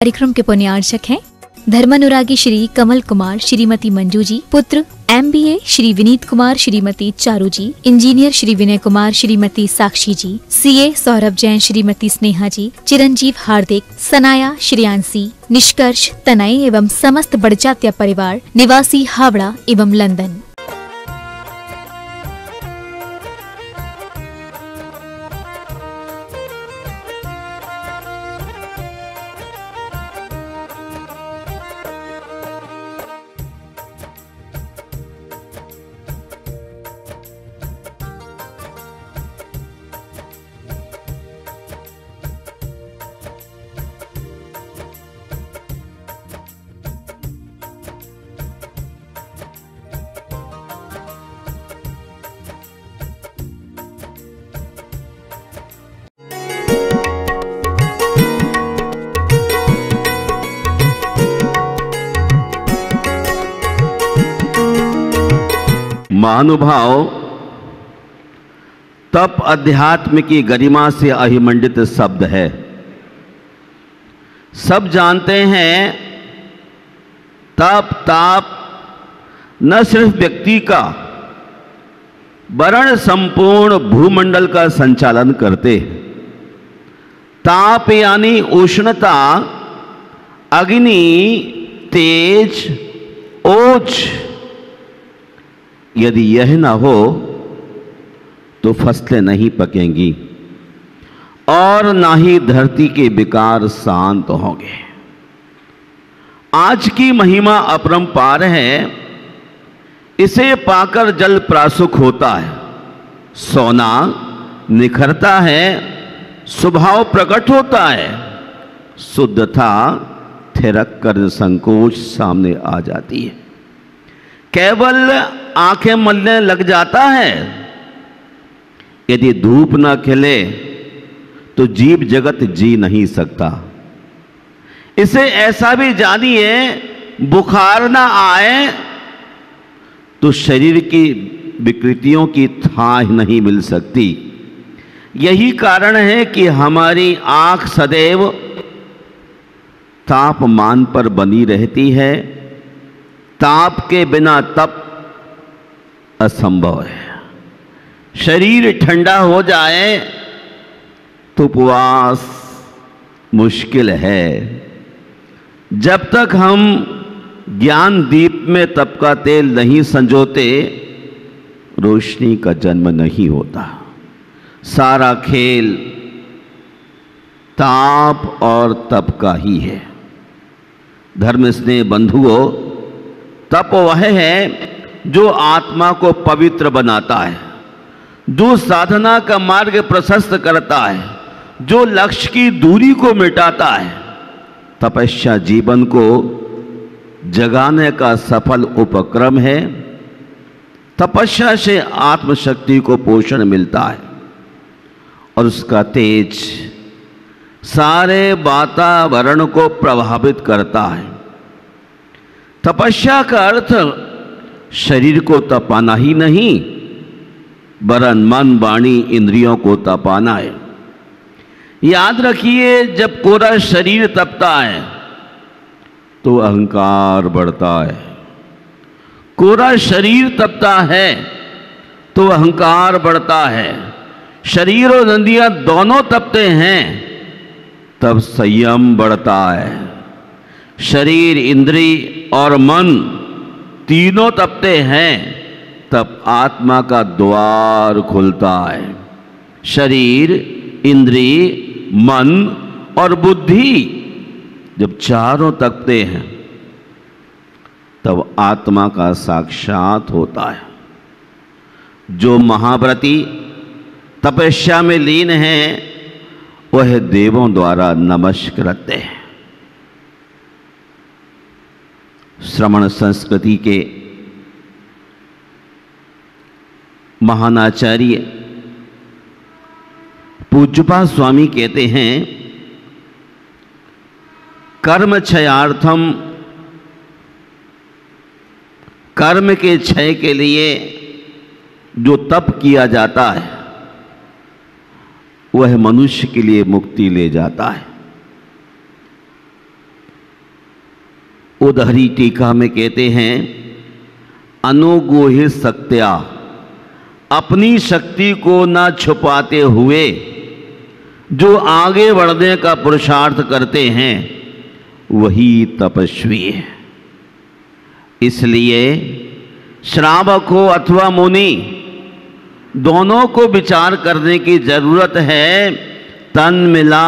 कार्यक्रम के पुण्यार्चक हैं धर्मानुरागी श्री कमल कुमार, श्रीमती मंजू जी, पुत्र MBA श्री विनीत कुमार, श्रीमती चारू जी, इंजीनियर श्री विनय कुमार, श्रीमती साक्षी जी, CA सौरभ जैन, श्रीमती स्नेहा जी, चिरंजीव हार्दिक, सनाया, श्रेयांशी, निष्कर्ष, तनय एवं समस्त बड़जात्या परिवार निवासी हावड़ा एवं लंदन। महानुभाव, तप अध्यात्म की गरिमा से अहिमंडित शब्द है। सब जानते हैं तप ताप न सिर्फ व्यक्ति का वरण संपूर्ण भूमंडल का संचालन करते हैं। ताप यानी उष्णता, अग्नि, तेज, ओज, यदि यह ना हो तो फसलें नहीं पकेंगी और ना ही धरती के विकार शांत होंगे। आज की महिमा अपरंपार है। इसे पाकर जल प्रासुक होता है, सोना निखरता है, स्वभाव प्रकट होता है, शुद्धता थिरक कर संकोच सामने आ जाती है। केवल आंखें मलने लग जाता है। यदि धूप न खिले तो जीव जगत जी नहीं सकता। इसे ऐसा भी जानिए, बुखार ना आए तो शरीर की विकृतियों की थाह नहीं मिल सकती। यही कारण है कि हमारी आंख सदैव तापमान पर बनी रहती है। ताप के बिना तप असंभव है। शरीर ठंडा हो जाए तो उपवास मुश्किल है। जब तक हम ज्ञान दीप में तप का तेल नहीं संजोते, रोशनी का जन्म नहीं होता। सारा खेल ताप और तप का ही है। धर्म स्नेह बंधुओं, तप वह है जो आत्मा को पवित्र बनाता है, जो साधना का मार्ग प्रशस्त करता है, जो लक्ष्य की दूरी को मिटाता है। तपस्या जीवन को जगाने का सफल उपक्रम है। तपस्या से आत्मशक्ति को पोषण मिलता है और उसका तेज सारे वातावरण को प्रभावित करता है। तपस्या का अर्थ शरीर को तपाना ही नहीं, वरन मन, वाणी, इंद्रियों को तपाना है। याद रखिए, जब कोरा शरीर तपता है तो अहंकार बढ़ता है। कोरा शरीर तपता है तो अहंकार बढ़ता है। शरीर और इंद्रियां दोनों तपते हैं तब संयम बढ़ता है। शरीर, इंद्रिय और मन तीनों तपते हैं तब आत्मा का द्वार खुलता है। शरीर, इंद्रिय, मन और बुद्धि जब चारों तपते हैं तब आत्मा का साक्षात होता है। जो महाव्रती तपस्या में लीन हैं वह देवों द्वारा नमस्कृत्य है। श्रमण संस्कृति के महानाचार्य पूज्यपाद स्वामी कहते हैं, कर्म क्षयार्थम, कर्म के क्षय के लिए जो तप किया जाता है वह मनुष्य के लिए मुक्ति ले जाता है। उदाहरी टीका में कहते हैं, अनुगोहि शक्त्या, अपनी शक्ति को न छुपाते हुए जो आगे बढ़ने का पुरुषार्थ करते हैं वही तपस्वी है। इसलिए श्रावक हो अथवा मुनि, दोनों को विचार करने की जरूरत है। तन मिला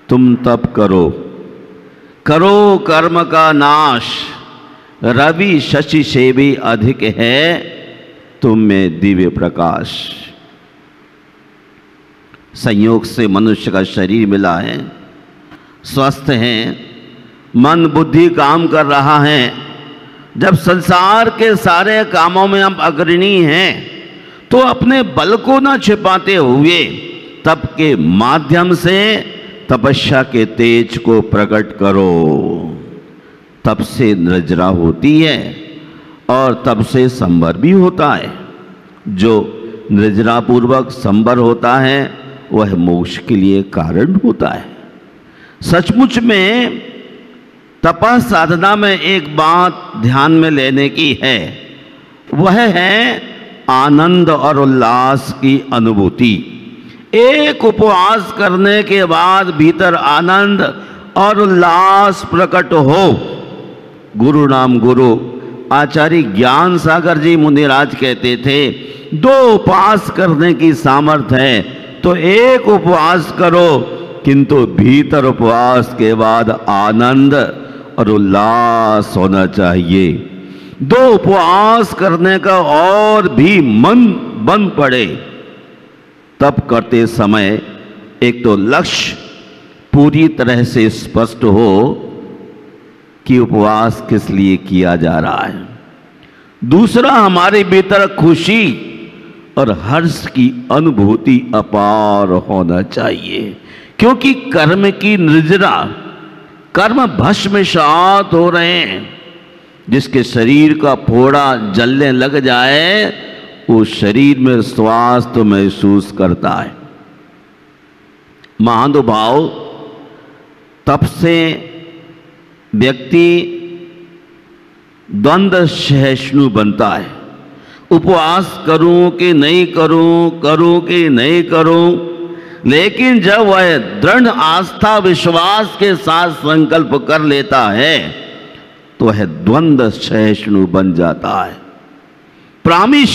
तुम तप करो, करो कर्म का नाश, रवि शशि से भी अधिक है तुम में दिव्य प्रकाश। संयोग से मनुष्य का शरीर मिला है, स्वस्थ है, मन बुद्धि काम कर रहा है। जब संसार के सारे कामों में हम अग्रणी हैं तो अपने बल को न छिपाते हुए तप के माध्यम से तपस्या के तेज को प्रकट करो। तप से निर्जरा होती है और तप से संवर भी होता है। जो निर्जरा पूर्वक संवर होता है वह मोक्ष के लिए कारण होता है। सचमुच में तपा साधना में एक बात ध्यान में लेने की है, वह है आनंद और उल्लास की अनुभूति। एक उपवास करने के बाद भीतर आनंद और उल्लास प्रकट हो। गुरु नाम गुरु आचार्य ज्ञान सागर जी मुनिराज कहते थे, दो उपवास करने की सामर्थ्य है तो एक उपवास करो, किंतु भीतर उपवास के बाद आनंद और उल्लास होना चाहिए। दो उपवास करने का और भी मन बन पड़े। तप करते समय एक तो लक्ष्य पूरी तरह से स्पष्ट हो कि उपवास किस लिए किया जा रहा है। दूसरा, हमारे भीतर खुशी और हर्ष की अनुभूति अपार होना चाहिए, क्योंकि कर्म की निर्जरा, कर्म भस्मसात हो रहे हैं। जिसके शरीर का फोड़ा जलने लग जाए वो शरीर में स्वास्थ्य तो महसूस करता है। महानुभाव, तप से व्यक्ति द्वंद्व सहिष्णु बनता है। उपवास करूं कि नहीं करूं, करूं कि नहीं करूं, लेकिन जब वह दृढ़ आस्था विश्वास के साथ संकल्प कर लेता है तो वह द्वंद्व सहिष्णु बन जाता है। प्रामिश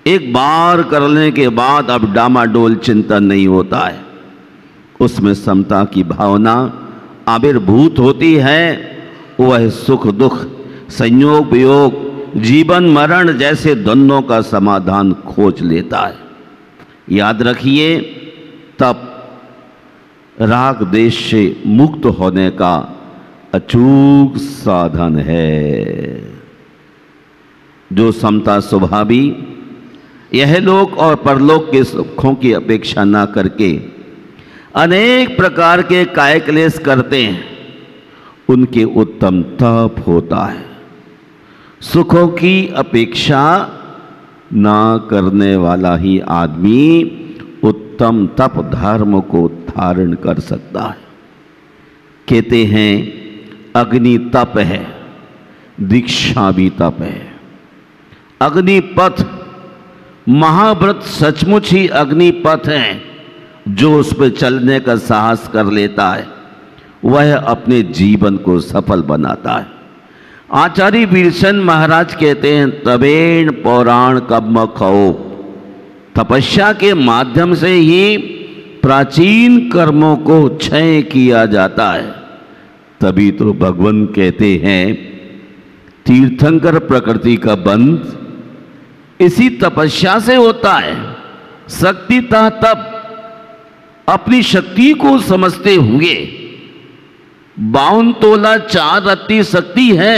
एक बार करने के बाद अब डामाडोल चिंतन नहीं होता है, उसमें समता की भावना आविर्भूत होती है। वह सुख दुख, संयोग वियोग, जीवन मरण जैसे द्वंद्वों का समाधान खोज लेता है। याद रखिए, तप राग देश से मुक्त होने का अचूक साधन है। जो समता स्वभावी यह लोक और परलोक के सुखों की अपेक्षा ना करके अनेक प्रकार के काय क्लेश करते हैं, उनके उत्तम तप होता है। सुखों की अपेक्षा ना करने वाला ही आदमी उत्तम तप धर्म को धारण कर सकता है। कहते हैं अग्नि तप है, दीक्षा भी तप है। अग्निपथ महाव्रत सचमुच ही अग्निपथ है। जो उस पर चलने का साहस कर लेता है वह अपने जीवन को सफल बनाता है। आचार्य वीरसन महाराज कहते हैं, तबेण पौराण कब्म खो, तपस्या के माध्यम से ही प्राचीन कर्मों को क्षय किया जाता है। तभी तो भगवान कहते हैं, तीर्थंकर प्रकृति का बंध इसी तपस्या से होता है। शक्ति तप, अपनी शक्ति को समझते हुए 52 तोला 4 रत्ती शक्ति है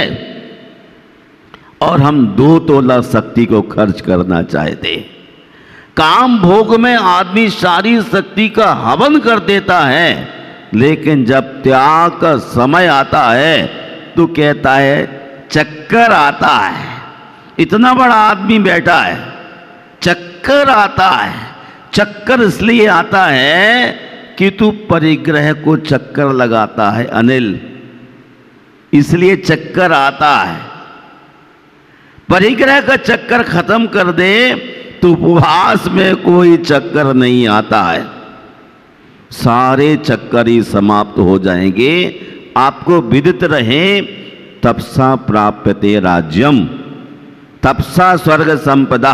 और हम 2 तोला शक्ति को खर्च करना चाहते। काम भोग में आदमी सारी शक्ति का हवन कर देता है, लेकिन जब त्याग का समय आता है तो कहता है चक्कर आता है। इतना बड़ा आदमी बैठा है, चक्कर आता है। चक्कर इसलिए आता है कि तू परिग्रह को चक्कर लगाता है। अनिल, इसलिए चक्कर आता है। परिग्रह का चक्कर खत्म कर दे तो उपवास में कोई चक्कर नहीं आता है, सारे चक्कर ही समाप्त हो जाएंगे। आपको विदित रहे, तपसा प्राप्यते राज्यम, तपसा स्वर्ग संपदा,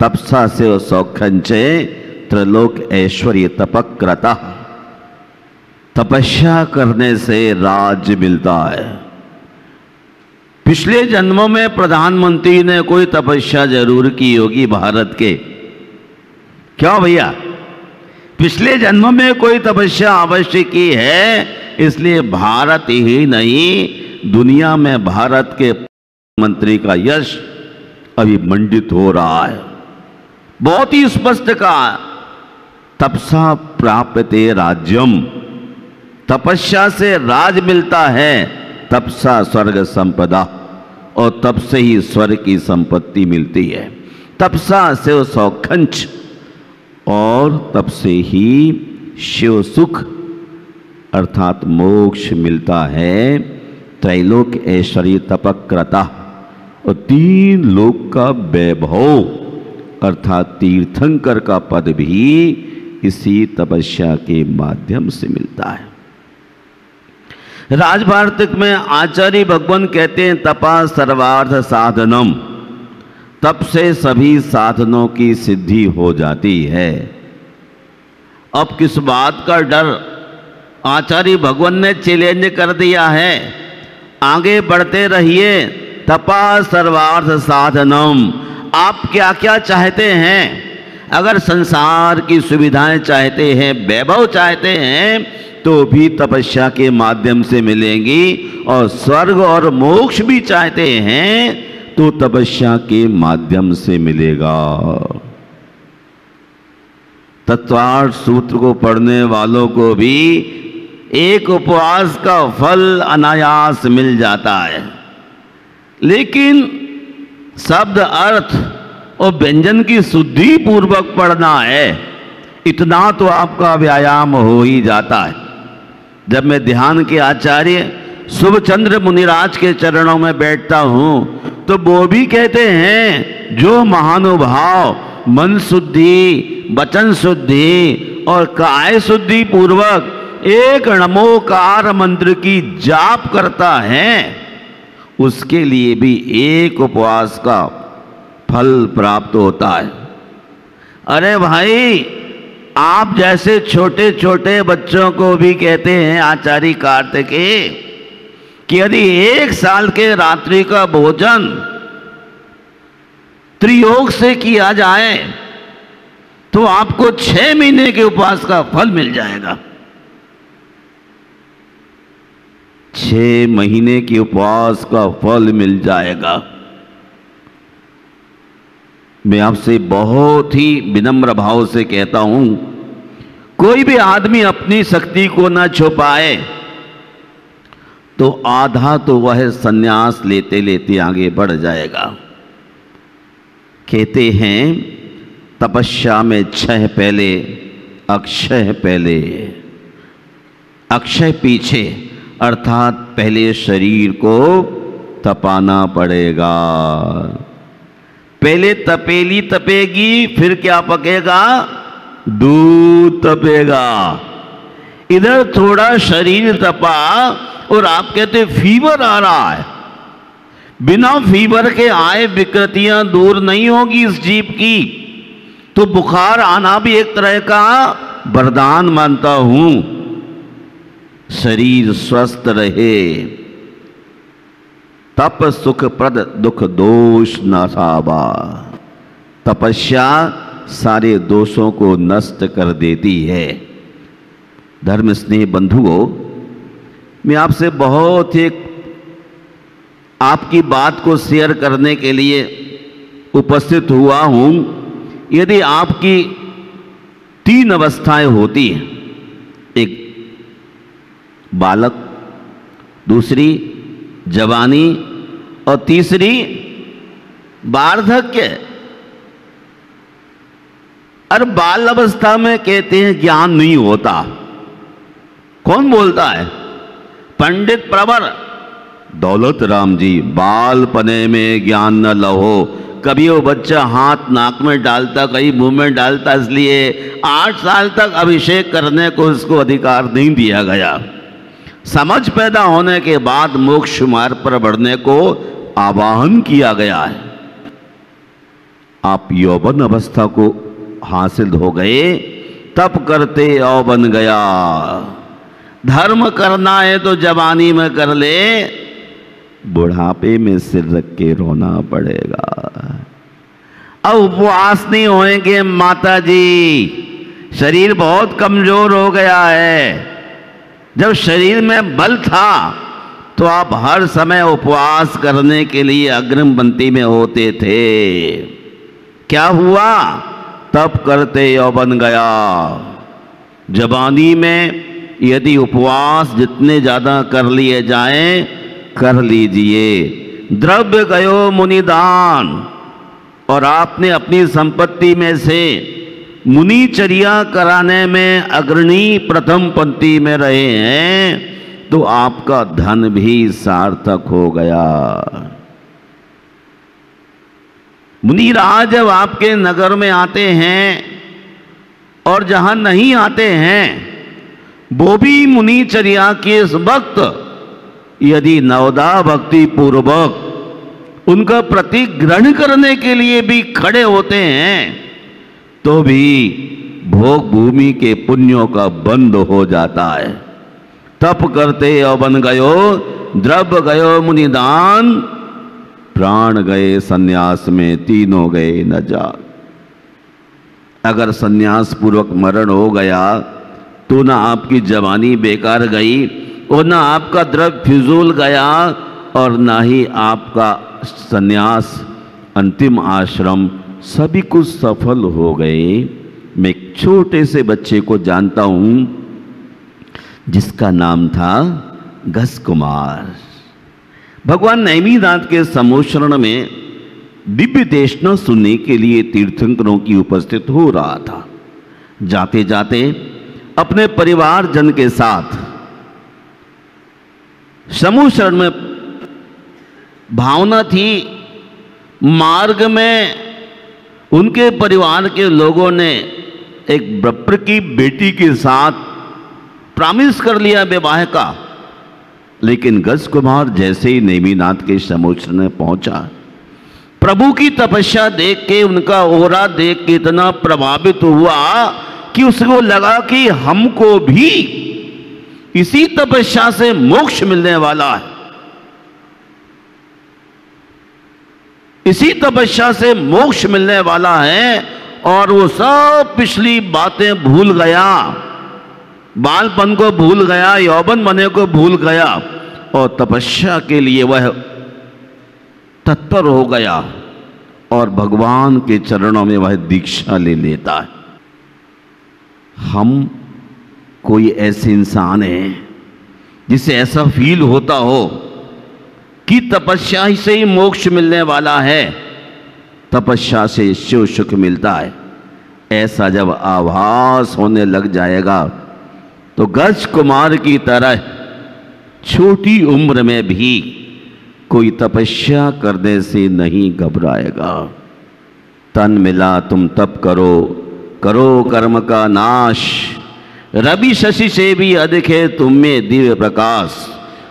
तपसा से सौखंचे त्रिलोक ऐश्वर्य तपक्रता। तपस्या करने से राज्य मिलता है। पिछले जन्मों में प्रधानमंत्री ने कोई तपस्या जरूर की होगी भारत के, क्यों भैया? पिछले जन्म में कोई तपस्या अवश्य की है, इसलिए भारत ही नहीं दुनिया में भारत के मंत्री का यश अभी मंडित हो रहा है। बहुत ही स्पष्ट कहा, तपसा प्राप्यते राज्यम, तपस्या से राज मिलता है, तपसा स्वर्ग संपदा, और तप से ही स्वर्ग की संपत्ति मिलती है। तपसा से सौखंच, और तप से ही शिव सुख अर्थात मोक्ष मिलता है। त्रैलोक ऐश्वर्य तपक्रता, और 3 लोक का वैभव अर्थात तीर्थंकर का पद भी इसी तपस्या के माध्यम से मिलता है। राजवार्तिक में आचार्य भगवान कहते हैं, तपा सर्वार्थ साधनम, तप से सभी साधनों की सिद्धि हो जाती है। अब किस बात का डर? आचार्य भगवान ने चैलेंज कर दिया है, आगे बढ़ते रहिए। तपा सर्वार्थ साधनम, आप क्या क्या चाहते हैं? अगर संसार की सुविधाएं चाहते हैं, वैभव चाहते हैं, तो भी तपस्या के माध्यम से मिलेंगी, और स्वर्ग और मोक्ष भी चाहते हैं तो तपस्या के माध्यम से मिलेगा। तत्वार्थ सूत्र को पढ़ने वालों को भी एक उपवास का फल अनायास मिल जाता है, लेकिन शब्द अर्थ और व्यंजन की शुद्धि पूर्वक पढ़ना है, इतना तो आपका व्यायाम हो ही जाता है। जब मैं ध्यान के आचार्य शुभचंद्र मुनिराज के चरणों में बैठता हूं, तो वो भी कहते हैं, जो महानुभाव मन शुद्धि, वचन शुद्धि और काय शुद्धि पूर्वक एक नमोकार मंत्र की जाप करता है, उसके लिए भी एक उपवास का फल प्राप्त होता है। अरे भाई, आप जैसे छोटे छोटे बच्चों को भी कहते हैं आचार्य कार्तिकेय कि यदि 1 साल के रात्रि का भोजन त्रियोग से किया जाए तो आपको 6 महीने के उपवास का फल मिल जाएगा। 6 महीने के उपवास का फल मिल जाएगा। मैं आपसे बहुत ही विनम्र भाव से कहता हूं, कोई भी आदमी अपनी शक्ति को न छुपाए तो आधा तो वह संन्यास लेते लेते आगे बढ़ जाएगा। कहते हैं, तपस्या में 6 पहले, अक्षय पहले, अक्षय पीछे, अर्थात पहले शरीर को तपाना पड़ेगा। पहले तपेली तपेगी, फिर क्या पकेगा? दूध तपेगा। इधर थोड़ा शरीर तपा और आप कहते फीवर आ रहा है। बिना फीवर के आए विकृतियां दूर नहीं होगी इस जीव की, तो बुखार आना भी एक तरह का वरदान मानता हूं। शरीर स्वस्थ रहे, तप सुख प्रद दुख दोष नासाबा। तपस्या सारे दोषों को नष्ट कर देती है। धर्म स्नेह बंधुओं, मैं आपसे बहुत ही आपकी बात को शेयर करने के लिए उपस्थित हुआ हूं। यदि आपकी 3 अवस्थाएं होती हैं, एक बालक, दूसरी जवानी और तीसरी वार्धक्य। और बाल अवस्था में कहते हैं ज्ञान नहीं होता। कौन बोलता है? पंडित प्रवर दौलत राम जी, बालपने में ज्ञान न लहो। कभी वो बच्चा हाथ नाक में डालता, कहीं मुंह में डालता, इसलिए 8 साल तक अभिषेक करने को उसको अधिकार नहीं दिया गया। समझ पैदा होने के बाद मोक्ष मार्ग पर बढ़ने को आवाहन किया गया है। आप यौवन अवस्था को हासिल हो गए, तप करते यौवन गया। धर्म करना है तो जवानी में कर ले, बुढ़ापे में सिर रख के रोना पड़ेगा। अब उपवास नहीं होएंगे माता जी, शरीर बहुत कमजोर हो गया है। जब शरीर में बल था तो आप हर समय उपवास करने के लिए अग्रिम पंक्ति में होते थे। क्या हुआ? तप करते यौवन गया। जवानी में यदि उपवास जितने ज्यादा कर लिए जाएं, कर लीजिए। द्रव्य गयो मुनिदान, और आपने अपनी संपत्ति में से मुनिचर्या कराने में अग्रणी प्रथम पंक्ति में रहे हैं, तो आपका धन भी सार्थक हो गया। मुनिराज जब आपके नगर में आते हैं और जहां नहीं आते हैं, वो भी मुनिचर्या के इस वक्त यदि नवदा भक्ति पूर्वक उनका प्रतीक ग्रहण करने के लिए भी खड़े होते हैं, तो भी भोग भूमि के पुण्यों का बंद हो जाता है। तप करते यौवन गयो, द्रव्य गयो मुनिदान, प्राण गए सन्यास में, तीनों गए न जाग। अगर सन्यास पूर्वक मरण हो गया तो ना आपकी जवानी बेकार गई, और ना आपका द्रव्य फिजूल गया, और ना ही आपका सन्यास अंतिम आश्रम, सभी कुछ सफल हो गए। मैं एक छोटे से बच्चे को जानता हूं जिसका नाम था गस कुमार। भगवान नेमिनाथ के समोशरण में दिव्य देशना सुनने के लिए तीर्थंकरों की उपस्थित हो रहा था। जाते जाते अपने परिवार जन के साथ समोशरण में भावना थी। मार्ग में उनके परिवार के लोगों ने एक ब्रह्म की बेटी के साथ प्रॉमिस कर लिया विवाह का, लेकिन गज कुमार जैसे ही नेमिनाथ के समोशरण में पहुंचा, प्रभु की तपस्या देख के, उनका ओरा देख के इतना प्रभावित हुआ कि उसको लगा कि हमको भी इसी तपस्या से मोक्ष मिलने वाला है, इसी तपस्या से मोक्ष मिलने वाला है। और वो सब पिछली बातें भूल गया, बालपन को भूल गया, यौवन बने को भूल गया, और तपस्या के लिए वह तत्पर हो गया और भगवान के चरणों में वह दीक्षा ले लेता है। हम कोई ऐसे इंसान हैं जिसे ऐसा फील होता हो कि तपस्या से ही मोक्ष मिलने वाला है, तपस्या से शिव सुख मिलता है। ऐसा जब आभास होने लग जाएगा तो गज कुमार की तरह छोटी उम्र में भी कोई तपस्या करने से नहीं घबराएगा। तन मिला तुम तप करो, करो कर्म का नाश, रवि शशि से भी अधिक है तुम में दिव्य प्रकाश।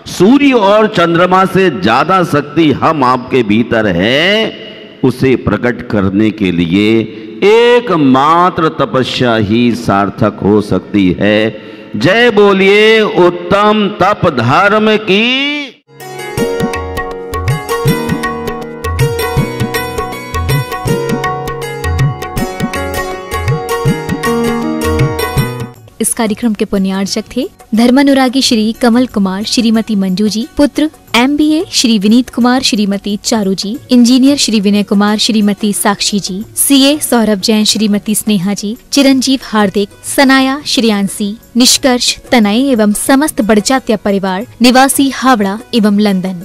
सूर्य और चंद्रमा से ज्यादा शक्ति हम आपके भीतर है, उसे प्रकट करने के लिए एकमात्र तपस्या ही सार्थक हो सकती है। जय बोलिए उत्तम तप धर्म की। इस कार्यक्रम के पुण्यार्चक थे धर्मानुरागी श्री कमल कुमार श्रीमती मंजू जी, पुत्र MBA श्री विनीत कुमार श्रीमती चारू जी, इंजीनियर श्री विनय कुमार श्रीमती साक्षी जी, CA सौरभ जैन श्रीमती स्नेहा जी, चिरंजीव हार्दिक, सनाया श्रेयांसी, निष्कर्ष तनय एवं समस्त बड़जात्या परिवार निवासी हावड़ा एवं लंदन।